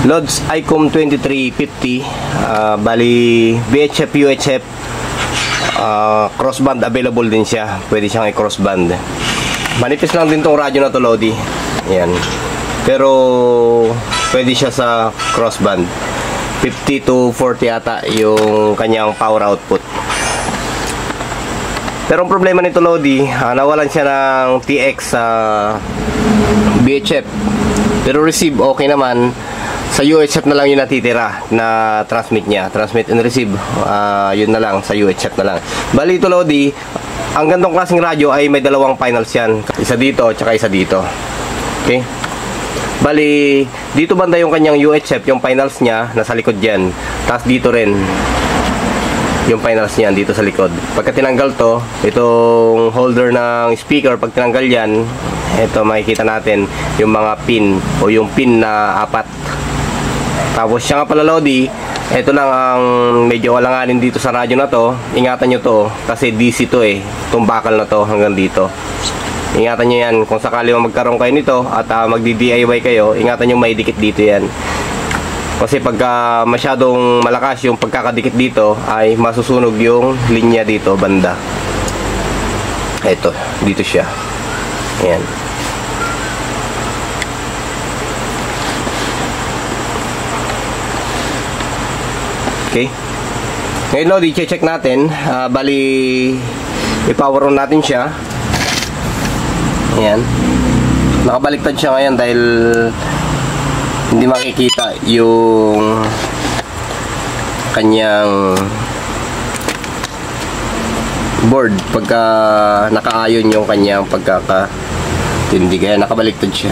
Lods ICOM 2350, bali VHF, UHF, crossband available din siya. Pwede siyang i-crossband. Manipis lang din tong radyo na to, Lodi. Ayan. Pero pwede siya sa crossband. 50 to 40 yata yung kanyang power output. Pero ang problema nito, Lodi, nawalan siya ng TX sa VHF. Pero receive okay naman. Sa UHF na lang yung natitira na transmit niya. Transmit and receive, yun na lang, sa UHF na lang. Bali ito, Lodi, ang gantong klaseng radyo ay may dalawang finals yan. Isa dito, tsaka isa dito. Okay? Bali, dito banda yung kanyang UHF, yung finals niya, nasa likod dyan. Tapos dito rin, yung finals niya, dito sa likod. Pagka tinanggal to, itong holder ng speaker, pag tinanggal yan, ito makikita natin yung mga pin, o yung pin na 4. Tapos siya nga pala, Lodi, ito lang ang medyo alanganin dito sa radyo na to. Ingatan nyo to kasi DC to eh. Itong bakal na to hanggang dito. Ingatan nyo yan. Kung sakali magkaroon kayo nito at magdi-DIY kayo, ingatan nyo may dikit dito yan. Kasi pagka masyadong malakas yung pagkakadikit dito ay masusunog yung linya dito banda. Ito, dito siya. Ayan. Okay. Ngayon, Lodi, check natin. Bali, i-power on natin siya. Ayan. Nakabaliktad siya ngayon dahil hindi makikita yung kanyang board pagka nakaayon yung kanyang pagkakatindi. Kaya nakabaliktad siya.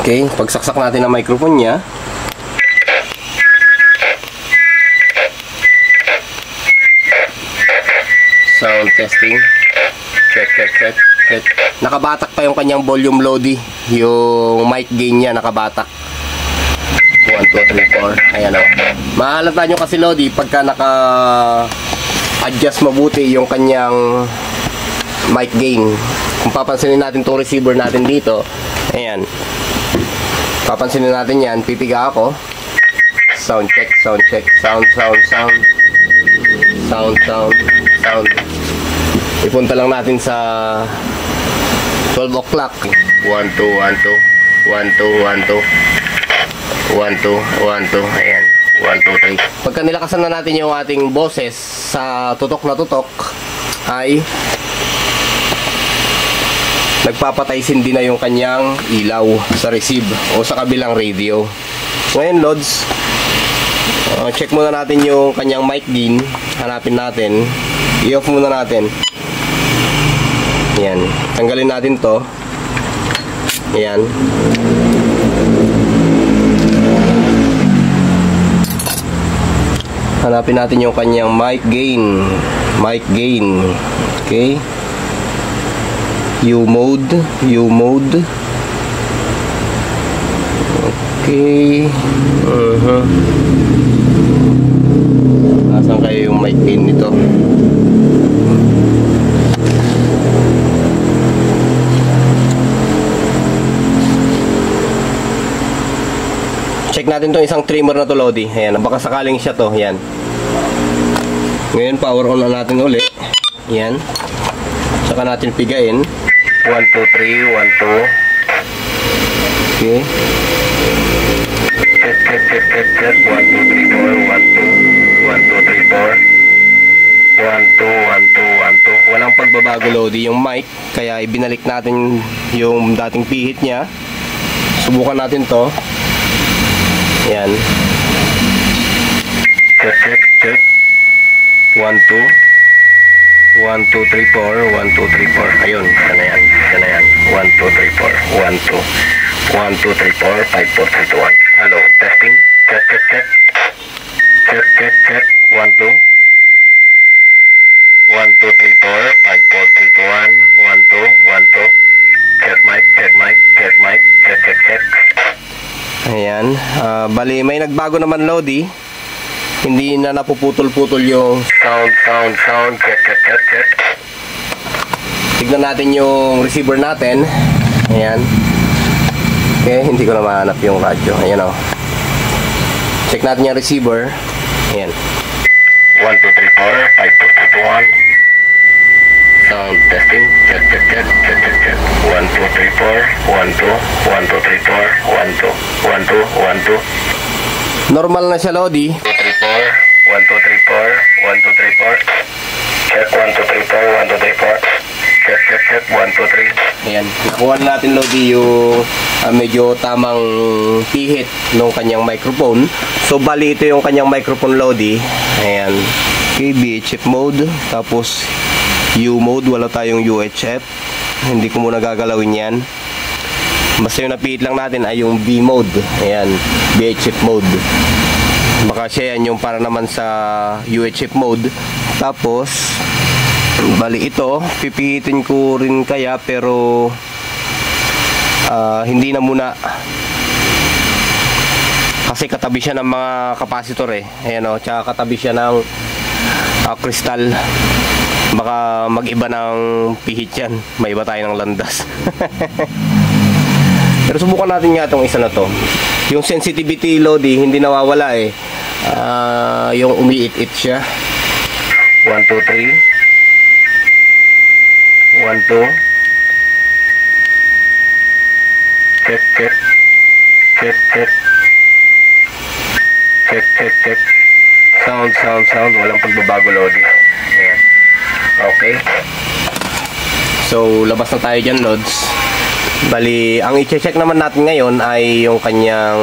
Okay, pagsaksak natin ang microphone niya. Sound testing. Check. Nakabatak pa yung kanyang volume, Lodi. Yung mic gain niya nakabatak. 1, 2, 3, 4. Ayan o. Mahalata nyo kasi, Lodi, pagka naka-adjust mabuti yung kanyang mic gain. Kung papansinin natin itong receiver natin dito, ayan. Papansinin natin yan, pipiga ako. Sound check. Sound. Ipunta lang natin sa 12 o'clock. 1, 2, 1, 2. 1, 2, 1, 2. 1, 2, 1, 2. Ayan. 1, 2, 3. Pagka nilakasan na natin yung ating boses sa tutok na tutok, ay nagpapatay sindi na yung kanyang ilaw sa receive o sa kabilang radio. Ngayon, Lods, check muna natin yung kanyang mic gain. Hanapin natin. I-off muna natin. Yan. Tanggalin natin to. Yan. Hanapin natin yung kanyang mic gain. Okay. U mode. Okay. Nasaan kayo yung mic gain nito? Check natin tong isang trimmer na to, Lodi. Ayan, baka sakaling siya to. Ayan. Ngayon, power on na natin uli. Ayan. Saka natin pigain. 1, 2, 3, 1, 2. Okay. Check. 1, 2, 3, 4, 1, 2. 1, 2, 3, 4. 1, 2, 1, 2, 1, 2. Walang pagbabago, Lodi, yung mic. Kaya ibinalik natin yung dating pihit niya. Subukan natin to. Yan. Check. 1, 2. 1, 2, 3, 4. 1, 2, 3, 4. Ayun, sana yan. 1, 2, 3, 4. 1, 2. 1, 2, 3, 4. 5, 4, 3, 2, 1. Hello, testing. Check. Check. 1, 2. 1, 2, 3, 4. 5, 4, 3, 2, 1. 1, 2. Check mic. Check. Ayan. Bali, may nagbago naman, Lodi. Hindi na napuputol-putol yung sound. Check. tignan natin yung receiver natin. Ayan. Okay, hindi ko na mahanap yung radyo. Ayan o. Check natin yung receiver. Ayan. 1, 2, 3, 4, 5, 4, 2, 1. Sound testing. Check, check, check, check, check, check. 1, 2, 3, 4. 1, 2. 1, 2, 3, 4. 1, 2. 1, 2. 1, 2. Normal na siya, Lodi. 1, 2, 3, 4. 1, 2, 3, 4. 1, 2, 3, 4. Check, 1, 2, 3, 4. 1, 2, 3, 4. Check, check, check. 1, 2, 3. Ayan. Nakuha na natin, Lodi, yung medyo tamang pihit ng kanyang microphone. So, bali ito yung kanyang microphone, Lodi. Ayan. Okay, VHF mode. Tapos, U mode. Wala tayong UHF. Hindi ko muna gagalawin yan. Basta yung napihit lang natin ay yung B mode. Ayan. VHF mode. Baka siya yan yung para naman sa UHF mode. Tapos, bali ito, pipihitin ko rin kaya pero hindi na muna. Kasi katabi siya ng mga capacitor eh. Ayan o, tsaka katabi siya ng crystal. Baka mag-iba ng pihit yan. May iba tayo ng landas. Pero subukan natin nga itong isa na to. Yung sensitivity, Lodi, hindi nawawala eh. Yung umiit-it siya. 1, 2, 3. 1, 2. Check, check. Check, check. Check, check, check. Sound, sound, sound. Walang pagbabago, Lodi. Ayan. Okay. So, labas na tayo dyan, Lods. Bali, ang i-check naman natin ngayon ay yung kanyang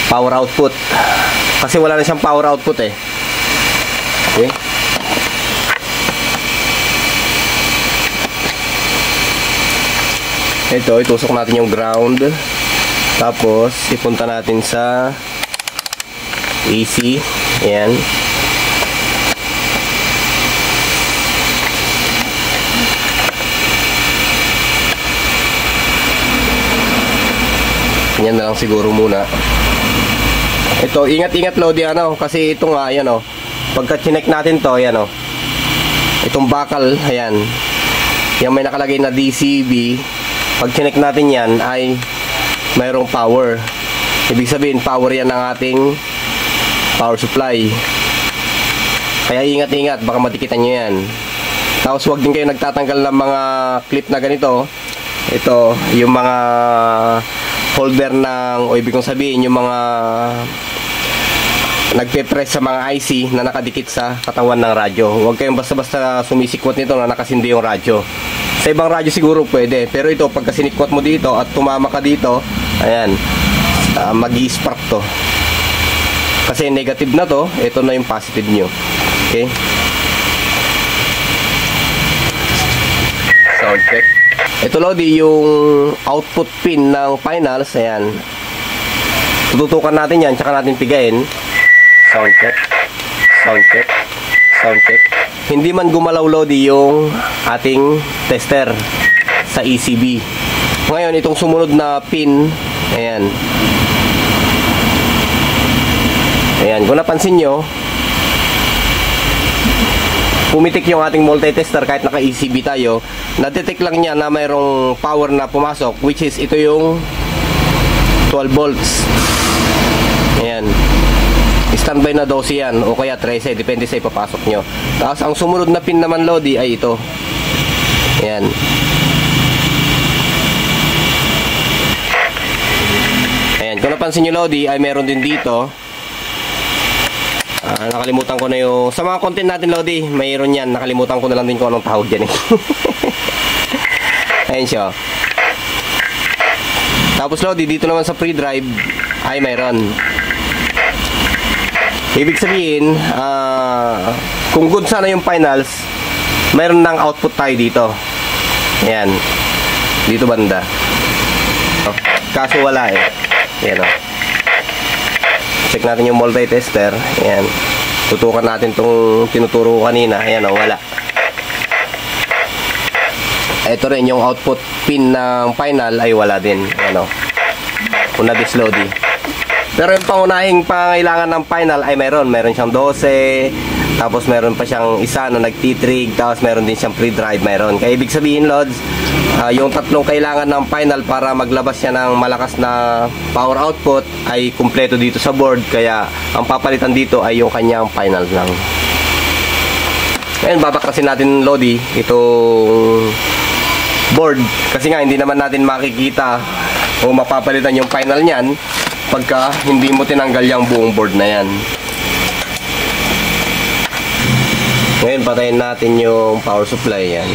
power output. Kasi wala na siyang power output eh. Okay. Ito, itusok natin yung ground. Tapos, ipunta natin sa AC. Ayan. Yan na lang siguro muna. Ito, ingat-ingat, Lodi, ano, kasi ito nga, ayan o. Pagka chinek natin to, ayan o. Itong bakal, ayan. Yan may nakalagay na DCB. Pag chinek natin yan, ay mayroong power. Ibig sabihin, power yan ng ating power supply. Kaya ingat-ingat, baka matikitan nyo yan. Tapos huwag din kayo nagtatanggal ng mga clip na ganito. Ito, yung mga holder ng, o ibig kong sabihin, yung mga nagpe-press sa mga IC na nakadikit sa katawan ng radyo. Huwag kayong basta-basta sumisikwat nito na nakasindi yung radyo. Sa ibang radyo siguro pwede, pero ito, pagka sinikwat mo dito at tumama ka dito, ayan, mag-i-spark to. Kasi negative na to, ito na yung positive nyo. Okay? Sound check. Ito, Lodi, yung output pin ng finals. Ayan. Tututukan natin yan, tsaka natin pigain. Sound check. Sound check. Sound check. Hindi man gumalaw, Lodi, yung ating tester sa ECB. Ngayon, itong sumunod na pin, ayan. Ayan, kung napansin nyo, pumitik yung ating multi-tester kahit naka-ECB tayo. Na-detect lang niya na mayroong power na pumasok, which is ito yung 12 volts. Ayan. Standby na 12 yan, o kaya 13, depende sa ipapasok nyo. Tapos ang sumunod na pin naman, Lodi, ay ito. Ayan. Ayan, kung napansin nyo, Lodi, ay meron din dito. Nakalimutan ko na yung sa mga content natin, Lodi, mayroon yan. Nakalimutan ko na lang din kung anong tawag dyan eh. Ayan siya. Tapos, Lodi, dito naman sa pre-drive ay mayroon. Ibig sabihin, kung good sana yung finals, mayroon ng output tayo dito. Ayan. Dito banda. Kaso wala eh. Ayan o. Check natin yung multi-tester. Ayan. Tutukan natin itong tinuturo kanina. Ayan o, wala. Ito rin, yung output pin ng final ay wala din. Ayan o. Kung na-dislodi. Pero yung pangunahing pangailangan ng final ay mayroon. Mayroon siyang 12, Tapos meron pa siyang isa na nag-titrig, tapos meron din siyang pre-drive meron. Kaya ibig sabihin, Lods, yung tatlong kailangan ng final para maglabas siya ng malakas na power output ay kumpleto dito sa board. Kaya ang papalitan dito ay yung kanyang final lang. Ngayon babaklasin natin, Lodi, itong board, kasi nga hindi naman natin makikita o mapapalitan yung final niyan pagka hindi mo tinanggal yung buong board na yan. Ngayon patayin natin yung power supply yan.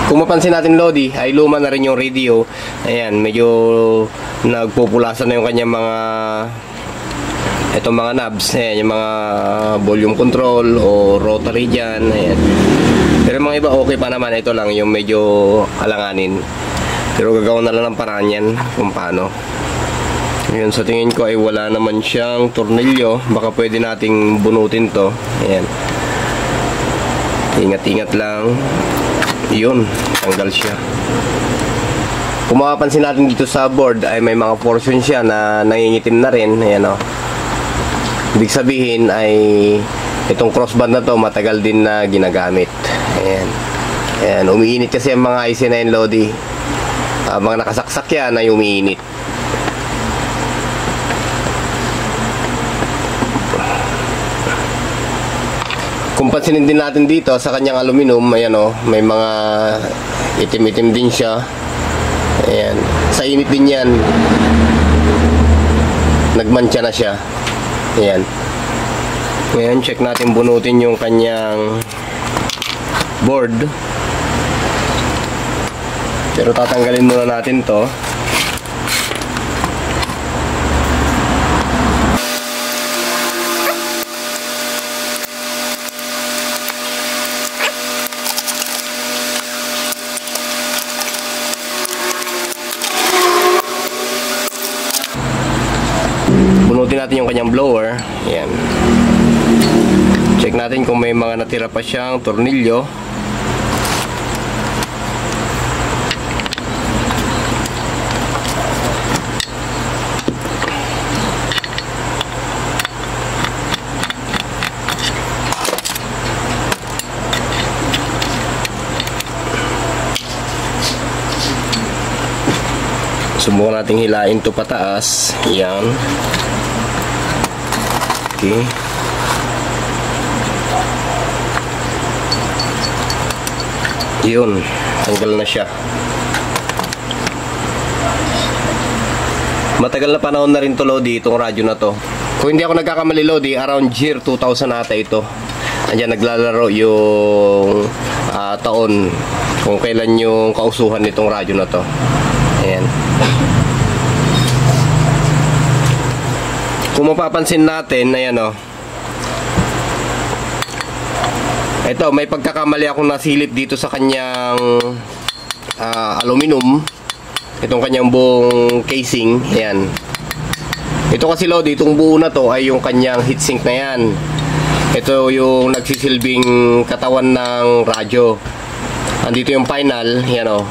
Kung mapansin natin, Lodi, ay luma na rin yung radio. Ayan, medyo nagpupulasan na yung kanyang mga mga knobs. Ayan, yung mga volume control o rotary dyan. Ayan. Pero mga iba okay pa naman. Ito lang yung medyo alanganin. Pero gagawin na lang ng paraan yan kung paano. Ayan, sa tingin ko ay wala naman siyang tornilyo. Baka pwede nating bunutin to. Ayan. Ingat-ingat lang. Yun, tanggal siya. Kung mapapansin natin dito sa board ay may mga portion siya na nangingitim na rin. Ayan, o. Ibig sabihin ay itong crossband na to matagal din na ginagamit. Ayan. Ayan, umiinit kasi ang mga IC na yun, Lodi. Mga nakasaksak yan ay umiinit. Kung pansinin din natin dito sa kanyang aluminum, ayan, o, may mga itim-itim din siya. Ayan. Sa init din yan, nagmantsa na siya. Ayan. Ngayon, check natin bunutin yung kanyang board. Pero tatanggalin muna natin to. Bunutin natin yung kanyang blower. Ayan. Check natin kung may mga natira pa siyang tornilyo. Subukan natin hilain to pataas. Yan. Okay. Yun. Tanggal na siya. Matagal na panahon na rin to, Lodi, itong radyo na to. Kung hindi ako nagkakamali, Lodi, around year 2000 ata ito. Andiyan naglalaro yung taon kung kailan yung kausuhan nitong radyo na to. Ayan. Kung mapapansin natin, ayan, o. Ito, may pagkakamali akong nasilip dito sa kanyang aluminum. Itong kanyang buong casing. Ayan. Ito kasi, Lodi, itong buo na to ay yung kanyang heatsink na yan. Ito yung nagsisilbing katawan ng radyo. Andito yung final. Ayan, o.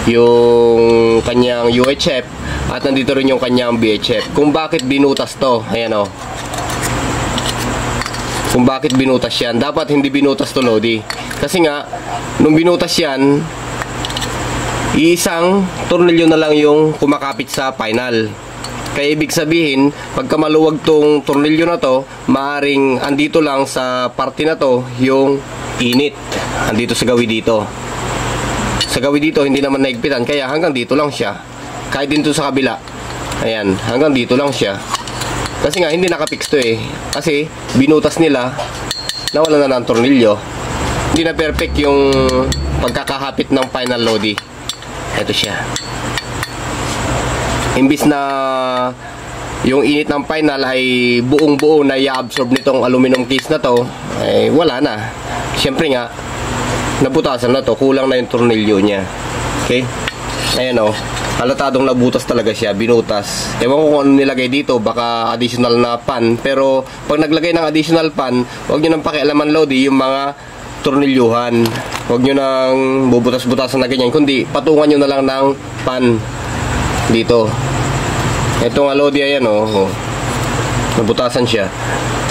Yung kanyang UHF at nandito rin yung kanyang VHF. Kung bakit binutas to, ayan, o. Kung bakit binutas yan, dapat hindi binutas to, Lodi, kasi nga nung binutas yan, isang tornilyo na lang yung kumakapit sa final. Kaya ibig sabihin, pagka maluwag tong tornilyo na to, maaring andito lang sa parte na to yung init, andito sa gawi dito. Sa gawi dito, hindi naman naigpitan, kaya hanggang dito lang siya. Kahit dito sa kabila, ayan, hanggang dito lang siya. Kasi nga hindi nakapix to eh. Kasi binutas nila, nawala na ng tornilyo. Hindi na perfect yung pagkakahapit ng final Lodi. Ito siya. Imbis na yung init ng final ay buong-buo na i-absorb nitong aluminum case na to, ay wala na. Siyempre nga, nabutasan na to, kulang na yung tornilyo niya. Okay? Ayan o, halatadong nabutas talaga siya, binutas. Ewan ko kung ano nilagay dito, baka additional na pan. Pero pag naglagay ng additional pan, huwag nyo nang pakialaman Lodi yung mga tornilyuhan. Huwag nyo nang bubutas-butasan na ganyan, kundi patungan nyo na lang ng pan dito. Ito nga Lodi, ayan o, nabutasan siya.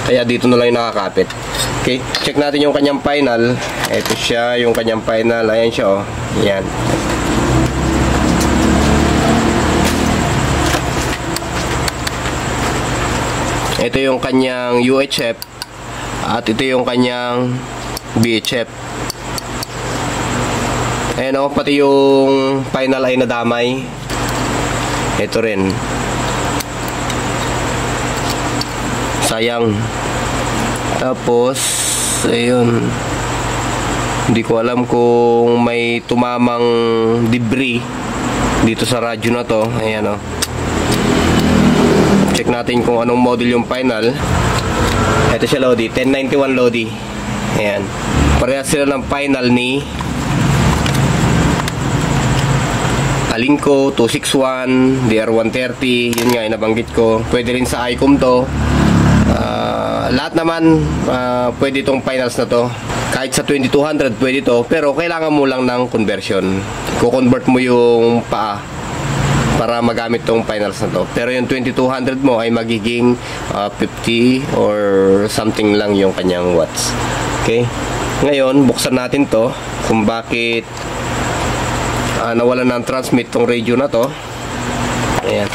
Kaya dito na lang yung nakakapit. Okay, check natin yung kanyang final. Ito siya, yung kanyang final. Ayan siya o, ayan. Ito yung kanyang UHF at ito yung kanyang BHF. Ayan o, pati yung final ay nadamay. Ito rin. Sayang. Tapos ayun, hindi ko alam kung may tumamang debris dito sa radyo na to. Ayan o, check natin kung anong model yung final. Ito siya Lodi, 1091 Lodi. Ayan, parehas sila ng final ni Alinco 261, DR130. Yun nga, nabanggit ko. Pwede rin sa ICOM to. Lahat naman pwede itong finals na to. Kahit sa 2200 pwede to, pero kailangan mo lang ng conversion. Ko-convert mo yung paa para magamit tong finals na to. Pero yung 2200 mo ay magiging 50 or something lang yung kanyang watts. Okay? Ngayon, buksan natin to kung bakit nawalan ng transmit tong radio na to. Ayan.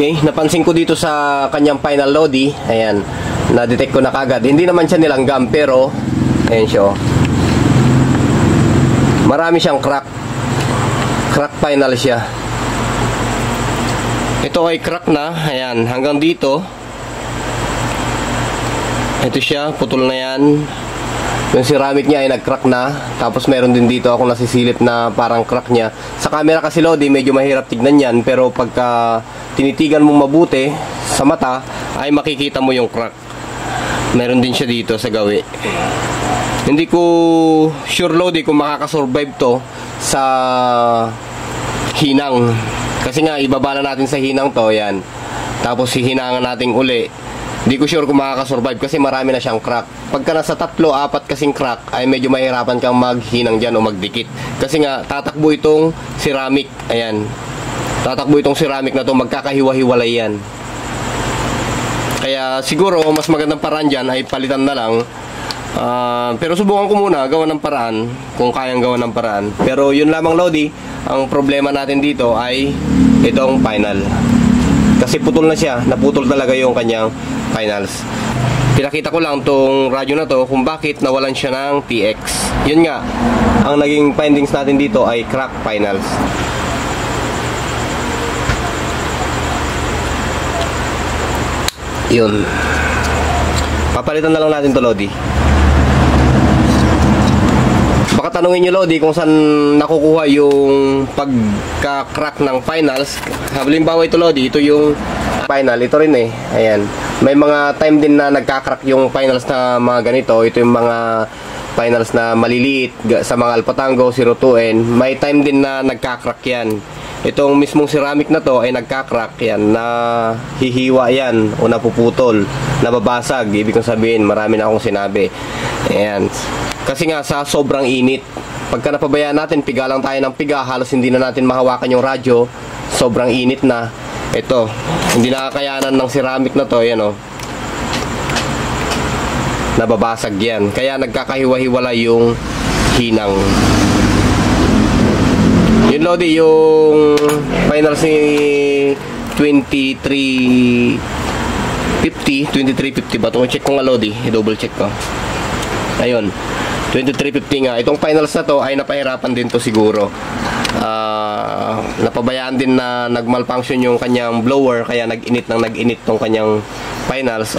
Okay, napansin ko dito sa kanyang final Lodi, ayan, na-detect ko na kagad. Hindi naman siya nilanggam, pero ayan siya, oh. Marami siyang crack final siya. Ito ay crack na, ayan, hanggang dito. Ito siya, putol na yan. Yung ceramic niya ay nag-crack na. Tapos meron din dito ako nasisilip na parang crack niya. Sa camera kasi Lodi, medyo mahirap tignan yan, pero pagka tinitigan mo mabuti sa mata, ay makikita mo yung crack. Meron din siya dito sa gawi. Hindi ko sure Lodi kung makakasurvive to sa hinang. Kasi nga, ibabala natin sa hinang to, yan. Tapos hihinangan natin uli. Hindi ko sure kung makakasurvive kasi marami na siyang crack. Pagka nasa 3-4 kasing crack, ay medyo mahirapan kang maghinang dyan o magdikit. Kasi nga, tatakbo itong ceramic. Ayan. Tatakbo itong ceramic na to, magkakahiwa-hiwalay yan. Kaya siguro, mas magandang paraan dyan ay palitan na lang. Pero subukan ko muna, gawa ng paraan, kung kayang gawa ng paraan. Pero yun lamang Lodi, ang problema natin dito ay itong final. Kasi putol na siya, naputol talaga yung kanyang finals. Pinakita ko lang tong radyo na to kung bakit nawalan siya ng TX. Yun nga, ang naging findings natin dito ay crack finals. Yun. Papalitan na lang natin to Lodi. Baka tanungin nyo Lodi kung saan nakukuha yung pagka-crack ng finals. Halimbawa ito Lodi, ito yung final, ito rin eh. Ayan. May mga time din na nagka-crack yung finals na mga ganito. Ito yung mga finals na maliliit sa mga Alpha Tango 02N. May time din na nagka-crack yan. Itong mismong ceramic na to ay nagka-crack yan, na hihiwa yan o napuputol, nababasag. Ibig kong sabihin, marami na akong sinabi. Ayan. Kasi nga sa sobrang init. Pagka napabayaan natin, piga lang tayo ng piga, halos hindi na natin mahawakan yung radyo. Sobrang init na. Ito, hindi nakakayanan ng ceramic na to, yan o. Nababasag yan. Kaya nagkakahiwa-hiwala yung hinang. Yun Lodi, yung finals ni 2350 ba? Itong check ko nga Lodi, i-double check ko. Ayun, 2350 nga. Itong finals na to ay napahirapan din to siguro. Napabayaan din na nagmalfunction yung kanyang blower, kaya nag-init tong kanyang finals.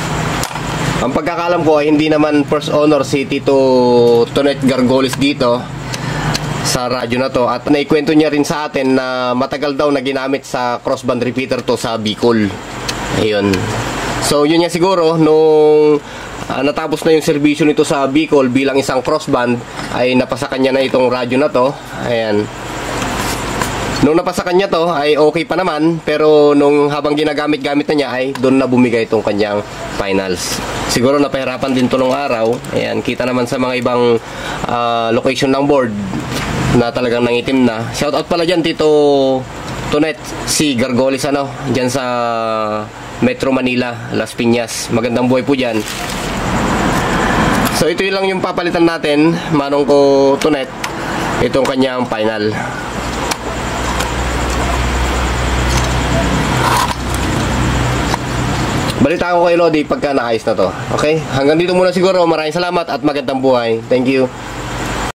Ang pagkakalam ko ay hindi naman first owner si Tito Tonet Gargolis dito sa radyo na to, at naikwento niya rin sa atin na matagal daw na ginamit sa crossband repeater to sa Bicol. Ayun. So yun nga siguro nung natapos na yung serbisyo nito sa Bicol bilang isang crossband, ay napasa kanya na itong radyo na to. Ayan. Nung napasa kanya to ay okay pa naman, pero nung habang ginagamit-gamit na niya ay doon na bumigay itong kanyang finals. Siguro napahirapan din to nung araw. Ayan, kita naman sa mga ibang location ng board na talagang nangitim na. Shoutout pala dyan Tito Tonet, si Gargolis dyan sa Metro Manila, Las Piñas. Magandang buhay po dyan. So ito lang yung papalitan natin, manong ko Tonet, itong kanyang final. Balita ko kay Lodi pagka naayos na to. Okay? Hanggang dito muna siguro. Maraming salamat at magandang buhay. Thank you.